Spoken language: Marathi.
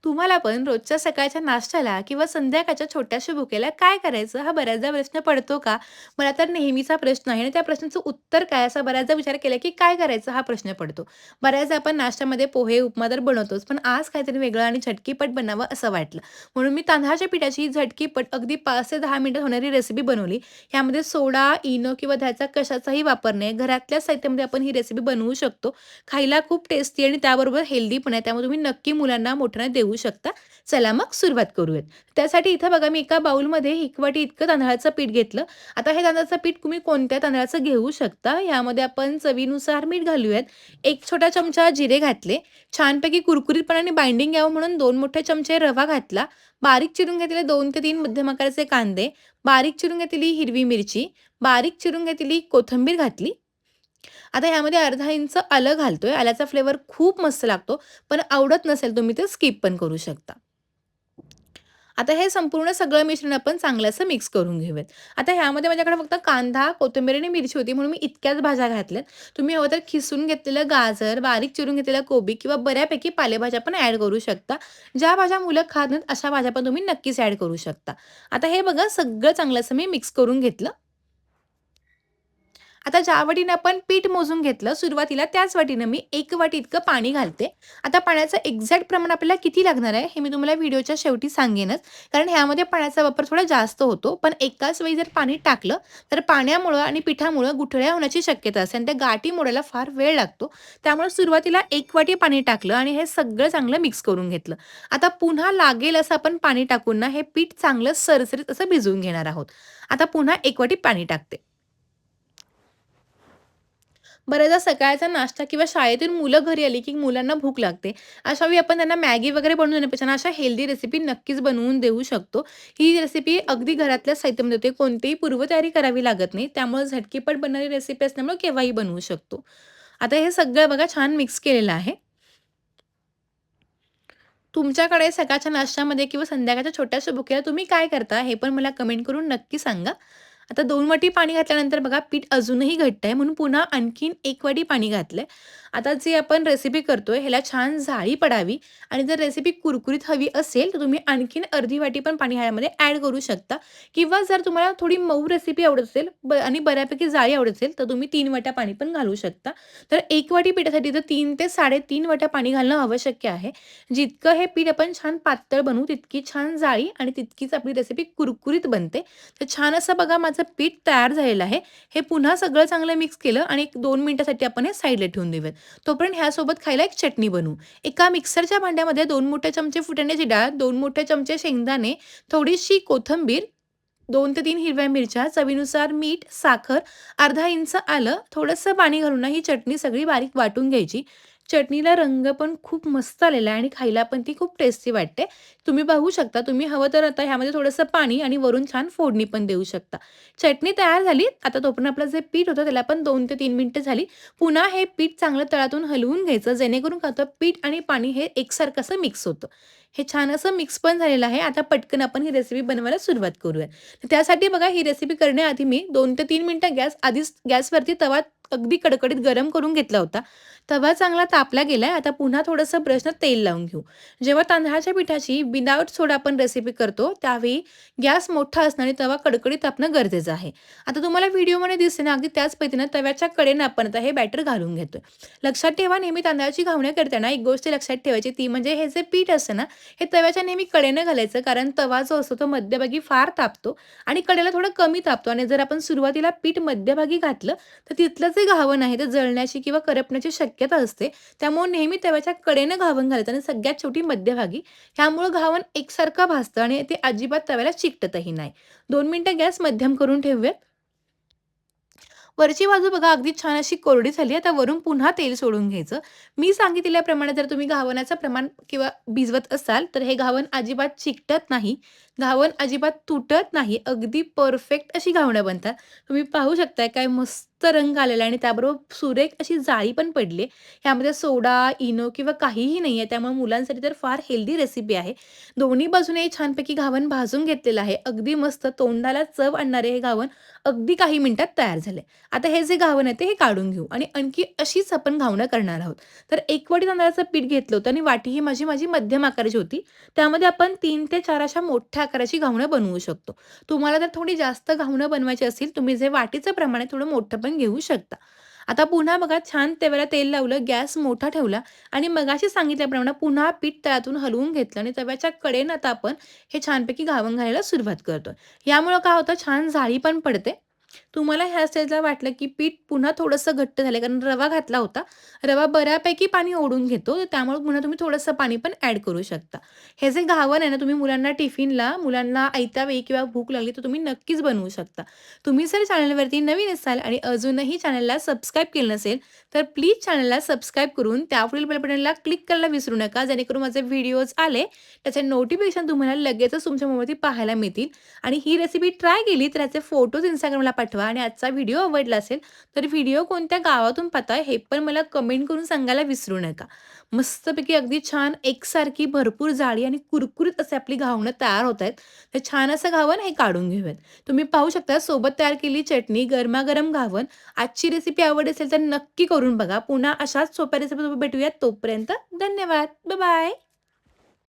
तुम्हाला पण रोजच्या सकाळच्या नाश्त्याला किंवा संध्याकाळच्या छोट्याशा भुकेला काय करायचं हा बऱ्याचदा प्रश्न पडतो का? मला तर नेहमीचा प्रश्न आहे आणि त्या प्रश्नाचं उत्तर काय असा बऱ्याचदा विचार केला की काय करायचं हा प्रश्न पडतो. बऱ्याचदा आपण नाश्त्यामध्ये पोहे, उपमा तर बनवतोच, पण आज काहीतरी वेगळं आणि झटकीपट बनावं असं वाटलं. म्हणून मी तांदळाच्या पिठाची झटकीपट अगदी 5 ते 10 मिनिटात होणारी रेसिपी बनवली. ह्यामध्ये सोडा, इनो किंवा दह्याचा कशाचाही वापर नाही. घरातल्या साहित्यामध्ये आपण ही रेसिपी बनवू शकतो. खायला खूप टेस्टी आणि त्याबरोबर हेल्दी पण आहे. त्यामुळे तुम्ही नक्की मुलांना, मोठ्यांना देऊ शकता. चला मग सुरुवात करूयात. त्यासाठी इथं बघा मी एका बाउलमध्ये 1 वाटी इतकं तांदळाचं पीठ घेतलं. आता हे तांदळाचं पीठ तुम्ही कोणत्या तांदळाचं घेऊ शकता. यामध्ये आपण चवीनुसार मीठ घालूयात. 1 छोटा चमचा जिरे घातले. छानपैकी कुरकुरीतपणाने बाइंडिंग यावं म्हणून 2 मोठे चमचे रवा घातला. बारीक चिरून घेतलेले 2 ते 3 मध्यम आकाराचे कांदे, बारीक चिरून घेतलेली हिरवी मिरची, बारीक चिरून घेतलेली कोथिंबीर घातली. आता ह्यामध्ये अर्धा इंच आलं घालतोय. आल्याचा फ्लेवर खूप मस्त लागतो. पण आवडत नसेल तुम्ही ते स्किप पण करू शकता. आता हे संपूर्ण सगळं मिश्रण आपण चांगलं असं मिक्स करून घेऊयात. आता ह्यामध्ये माझ्याकडे फक्त कांदा, कोथिंबीर आणि मिरची होती म्हणून मी इतक्याच भाज्या घातल्यात. तुम्ही हवं तर खिसून घेतलेलं गाजर, बारीक चिरून घेतलेला कोबी किंवा बऱ्यापैकी पालेभाज्या पण ॲड करू शकता. ज्या भाज्या मुलं खात नाहीत अशा भाज्या पण तुम्ही नक्कीच ॲड करू शकता. आता हे बघा सगळं चांगलं असं मी मिक्स करून घेतलं. आता ज्या वाटीनं आपण पीठ मोजून घेतलं सुरुवातीला त्याच वाटीनं मी 1 वाटी इतकं पाणी घालते. आता पाण्याचं एक्झॅक्ट प्रमाण आपल्याला किती लागणार आहे हे मी तुम्हाला व्हिडिओच्या शेवटी सांगेनच. कारण ह्यामध्ये पाण्याचा वापर थोडा जास्त होतो. पण एकाच वेळी जर पाणी टाकलं तर पाण्यामुळं आणि पिठामुळं गुठळ्या होण्याची शक्यता असते आणि त्या गाठी मोडायला फार वेळ लागतो. त्यामुळे सुरुवातीला 1 वाटी पाणी टाकलं आणि हे सगळं चांगलं मिक्स करून घेतलं. आता पुन्हा लागेल असं आपण पाणी टाकून ना हे पीठ चांगलं सरसरीत असं भिजवून घेणार आहोत. आता पुन्हा 1 वाटी पाणी टाकते. बऱ्याचदा सकाळचा नाश्ता किंवा शाळेतून मुलं घरी आली, की मुलांना भूक लागते. अशा वेळी आपण त्यांना मॅगी वगैरे बनवून देण्यापेक्षा ना, अशा हेल्दी रेसिपी नक्कीच बनवून देऊ शकतो. ही रेसिपी अगदी घरातल्या साहित्यामध्ये होते. कोणतीही पूर्वतयारी करावी लागत नाही. त्यामुळे झटकीपट बनणारी रेसिपी असल्यामुळे केव्हाही बनवू शकतो. आता हे सगळं बघा छान मिक्स केलेलं आहे. तुमच्याकडे सकाळच्या नाश्त्यामध्ये किंवा संध्याकाळच्या छोट्याशा भुकेला तुम्ही काय करता? हे पण मला कमेंट करून नक्की सांगा. आता 2 वाटी पाणी घातल्यानंतर बघा पीठ अजूनही घट्ट आहे म्हणून पुन्हा आणखीन 1 वाटी पाणी घातलंय. आता जी आपण रेसिपी करतोय ह्याला छान जाळी पडावी आणि जर रेसिपी कुरकुरीत हवी असेल, तर तुम्ही आणखीन अर्धी वाटी पण पाणी ह्यामध्ये ॲड करू शकता किंवा जर तुम्हाला थोडी मऊ रेसिपी आवडत असेल आणि बऱ्यापैकी जाळी आवडत असेल, तर तुम्ही 3 वाट्या पाणी पण घालू शकता. तर 1 वाटी पिठासाठी तर 3 ते 3.5 वाट्या पाणी घालणं आवश्यक आहे. जितकं हे पीठ आपण छान पातळ बनवू, तितकी छान जाळी आणि तितकीच आपली रेसिपी कुरकुरीत बनते. तर छान असं बघा माझं पीठ तयार झालेलं आहे. हे पुन्हा सगळं चांगलं मिक्स केलं आणि एक 2 मिनिटासाठी आपण हे साईडला ठेवून देऊयात. तोपर्यंत ह्यासोबत खायला एक चटणी बनवू. एका मिक्सरच्या भांड्यामध्ये 2 मोठे चमचे फुटाण्याची डाळ, 2 मोठे चमचे शेंगदाणे, थोडीशी कोथिंबीर, 2 ते 3 हिरव्या मिरच्या, चवीनुसार मीठ, साखर, अर्धा इंच आलं, थोडंसं पाणी घालून ना ही चटणी सगळी बारीक वाटून घ्यायची. चटणीला रंग पण खूप मस्त आलेला आहे आणि खायला पण ती खूप टेस्टी वाटते. तुम्ही बघू शकता. तुम्ही हवं तर आता ह्यामध्ये थोडंसं पाणी आणि वरून छान फोडणी पण देऊ शकता. चटणी तयार झाली. आता तोपर्यंत आपलं जे पीठ होतं त्याला पण 2 ते 3 मिनिटं झाली. पुन्हा हे पीठ चांगलं तळातून हलवून घ्यायचं जेणेकरून काय होतं पीठ आणि पाणी हे एकसारखं असं मिक्स होतं. हे छान असं मिक्स पण झालेलं आहे. आता पटकन आपण ही रेसिपी बनवायला सुरुवात करूया. त्यासाठी बघा ही रेसिपी करण्याआधी मी 2 ते 3 मिनिटं आधीच गॅसवरती तवा अगदी कडकडीत गरम करून घेतला होता. तवा चांगला तापला गेलाय. आता पुन्हा थोडंसं ब्रशनं तेल लावून घेऊ. जेव्हा तांदळाच्या पिठाची विदाऊट सोडा आपण रेसिपी करतो, त्यावेळी गॅस मोठा असणं आणि तवा कडकडीत तापणं गरजेचं आहे. आता तुम्हाला व्हिडिओमध्ये दिसते ना, अगदी त्याच पद्धतीनं तव्याच्या कडेनं आपण आता हे बॅटर घालून घेतोय. लक्षात ठेवा नेहमी तांदळाची घावणे करताना एक गोष्ट लक्षात ठेवायची ती म्हणजे हे जे पीठ असतं ना, हे तव्याच्या नेहमी कडेनं घालायचं कारण तवा जो असतो तो मध्यभागी फार तापतो आणि कडेला थोडं कमी तापतो आणि जर आपण सुरुवातीला पीठ मध्यभागी घातलं, तर तिथलं जे घावण आहे ते जळण्याची किंवा करपण्याची शक्यता असते. त्यामुळे नेहमी तव्याच्या कडेनं घावण घालायचं आणि सगळ्यात शेवटी मध्यभागी. ह्यामुळं घावण एकसारखं भाजतं आणि ते अजिबात तव्याला चिकटतही नाही. 2 मिनिटं गॅस मध्यम करून ठेवूयात. वरची बाजू बघा अगदी छान अशी कोरडी झाली. आता वरून पुन्हा तेल सोडून घ्यायचं. मी सांगितलेल्याप्रमाणे जर तुम्ही घावणाचं प्रमाण किंवा भिजवत असाल, तर हे घावण अजिबात चिकटत नाही. घावण अजिबात तुटत नाही. अगदी परफेक्ट अशी घावणं बनतात. तुम्ही पाहू शकताय काय मस्त मस्त रंग आलेला आहे आणि त्याबरोबर सुरेख अशी जाळी पण पडली. ह्यामध्ये सोडा, इनो किंवा काहीही नाहीये. त्यामुळे मुलांसाठी तर फार हेल्दी रेसिपी आहे. दोन्ही बाजूने छानपैकी घावन भाजून घेतलेलं आहे. अगदी मस्त तोंडाला चव आणणारे हे घावन अगदी काही मिनिटात तयार झाले. आता हे जे घावन आहे ते हे काढून घेऊ आणि आणखी अशीच आपण घावणं करणार आहोत. तर 1 वाटी तांदळाचं पीठ घेतलं होतं आणि वाटी ही माझी मध्यम आकाराची होती. त्यामध्ये आपण 3 ते 4 अशा मोठ्या आकाराची घावणं बनवू शकतो. तुम्हाला जर थोडी जास्त घावणं बनवायची असतील, तुम्ही जे वाटीचं प्रमाण आहे थोडं मोठं पण घेऊ शकता. आता पुन्हा बघा छान तव्याला तेल लावलं, गॅस मोठा ठेवला आणि मगाशी सांगितल्याप्रमाणे पुन्हा पीठ तळातून हलवून घेतलं आणि तव्याच्या कडेनं आता आपण हे छानपैकी घावण घालायला सुरुवात करतोय. यामुळं काय होतं छान जाळी पण पडते. तुम्हाला ह्या स्टेजला वाटलं, की पीठ पुन्हा थोडंसं घट्ट झालंय कारण रवा घातला होता. रवा बऱ्यापैकी पाणी ओढून घेतो. त्यामुळे पुन्हा तुम्ही थोडंसं पाणी पण ॲड करू शकता. हे जे घावन आहे ना, तुम्ही मुलांना टिफिनला, मुलांना आयत्या वेळी किंवा भूक लागली तर तुम्ही नक्कीच बनवू शकता. तुम्ही जर चॅनलवरती नवीन असाल आणि अजूनही चॅनलला सबस्क्राईब केलं नसेल, तर प्लीज चॅनलला सबस्क्राईब करून त्यापुढील बेल बटनला क्लिक करायला विसरू नका. जेणेकरून माझे व्हिडिओज आले, त्याचे नोटिफिकेशन तुम्हाला लगेचच तुमच्या मोबाईलवरती पाहायला मिळतील. आणि ही रेसिपी ट्राय केली तर याचे फोटोज Instagramला पाठवा आणि आजचा व्हिडिओ आवडला असेल, तर व्हिडिओ कोणत्या गावातून पाहताय हे पण मला कमेंट करून सांगायला विसरू नका. मस्तपैकी अगदी छान एकसारखी भरपूर जाडी आणि कुरकुरीत असे आपली घावणं तयार होत आहेत. तर छान असं घावन हे काढून घेऊयात. तुम्ही पाहू शकता सोबत तयार केली चटणी, गरमागरम घावन. आजची रेसिपी आवडली असेल तर नक्की करून बघा. पुन्हा अशाच सोप्या रेसिपी भेटूयात. तोपर्यंत धन्यवाद. बाय.